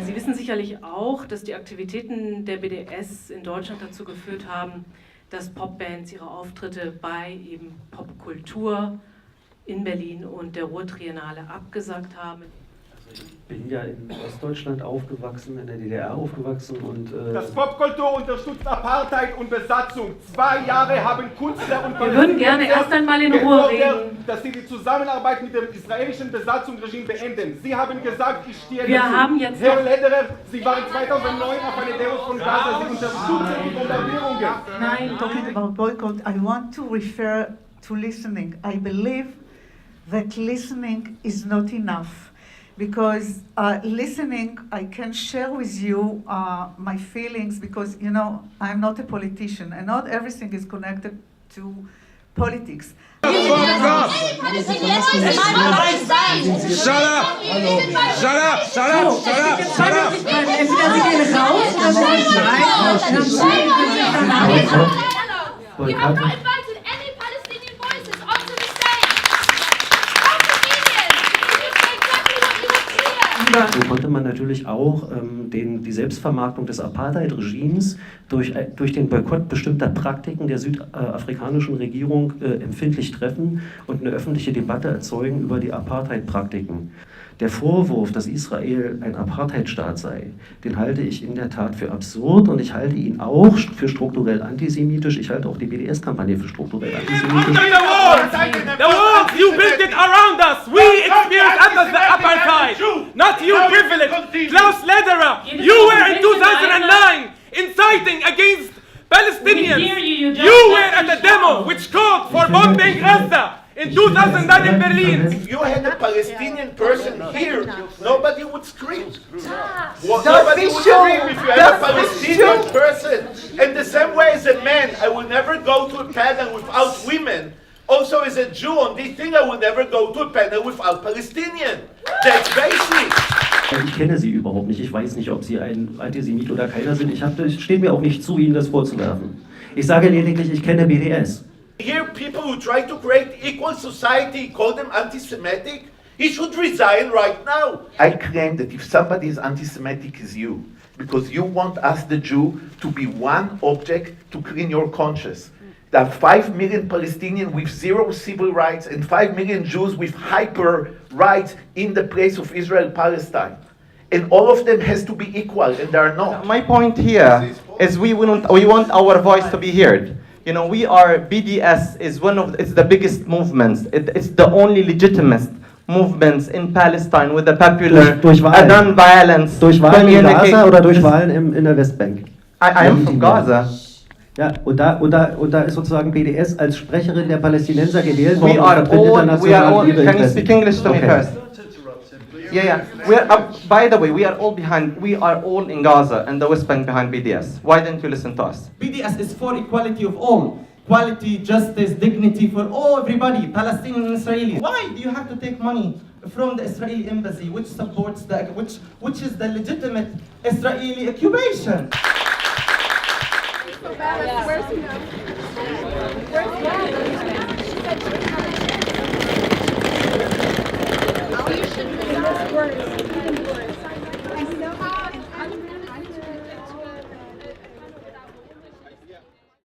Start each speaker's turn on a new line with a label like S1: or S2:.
S1: Sie wissen sicherlich auch, dass die Aktivitäten der BDS in Deutschland dazu geführt haben, dass Popbands ihre Auftritte bei eben Popkultur in Berlin und der Ruhrtriennale abgesagt haben.
S2: Ich bin ja in Ostdeutschland aufgewachsen, in der DDR aufgewachsen und...
S3: Das Popkultur unterstützt Apartheid und Besatzung. 2 Jahre haben Künstler und
S1: Wir würden gerne erst einmal in Ruhe reden.
S3: Dass sie die Zusammenarbeit mit dem israelischen Besatzungsregime beenden. Sie haben gesagt, ich stehe
S1: Wir
S3: dazu.
S1: haben jetzt
S3: Herr Lederer, Sie waren 2009 auf einer Demo von Gaza. Sie unterstützen die Bombardierungen.
S1: Nein,
S4: Talking about boycott, I want to refer to listening. I believe that listening is not enough. Because listening, I can share with you my feelings because, you know, I'm not a politician and not everything is connected to politics.
S5: Shut up! Shut up! Shut up! Shut up! Shut up!
S1: Entweder Sie gehen raus oder Sie gehen rein.
S6: You have not invited any Palestinian voices onto the stage. How convenient! You do exactly what you want here.
S2: So konnte man natürlich auch die Selbstvermarktung des Apartheid-Regimes durch den Boykott bestimmter Praktiken der südafrikanischen Regierung empfindlich treffen und eine öffentliche Debatte erzeugen über die Apartheid-Praktiken. Der Vorwurf, dass Israel ein Apartheidstaat sei, den halte ich in der Tat für absurd und ich halte ihn auch für strukturell antisemitisch. Ich halte auch die BDS-Kampagne für strukturell antisemitisch.
S7: The walls, you built it around us. We experienced under the apartheid. Not you privileged. Klaus Lederer, you were in 2009 inciting against Palestinians. You were at a demo which called for bombing Gaza. In 2009 in Berlin.
S8: If you had a Palestinian person here, nobody would scream. Well, nobody would scream if you had a Palestinian person. In the same way as a man, I will never go to a panel without women. Also as a Jew on this thing, I will never go to a panel without Palestinian. That's basic.
S2: Ich kenne sie überhaupt nicht. Ich weiß nicht, ob sie ein Antisemit oder keiner sind. Es steht mir auch nicht zu, ihnen das vorzuwerfen. Ich sage lediglich, ich kenne BDS.
S8: Here, people who try to create equal society, call them anti-Semitic. He should resign right now. I claim that if somebody is anti-Semitic, is you, because you want us, the Jew, to be one object to clean your conscience. There are 5 million Palestinians with 0 civil rights and 5 million Jews with hyper rights in the place of Israel-Palestine. And all of them has to be equal, and they are not.
S9: My point here is we want our voice to be heard. You know, BDS is it's the biggest movements. It's the only legitimate movements in Palestine with the popular non-violence.
S2: Durch Wahlen in Gaza oder durch Wahlen in der Westbank?
S9: I am from Gaza.
S2: Ja, und da ist sozusagen BDS als Sprecherin der Palästinenser gewählt worden.
S9: Can you speak English to me first? Yeah. By the way, we are all in Gaza and the West Bank behind BDS. Why didn't you listen to us?
S10: BDS is for equality of all. Equality, justice, dignity for everybody, Palestinian and Israeli. Why do you have to take money from the Israeli embassy, which supports which is the legitimate Israeli occupation?
S6: Where's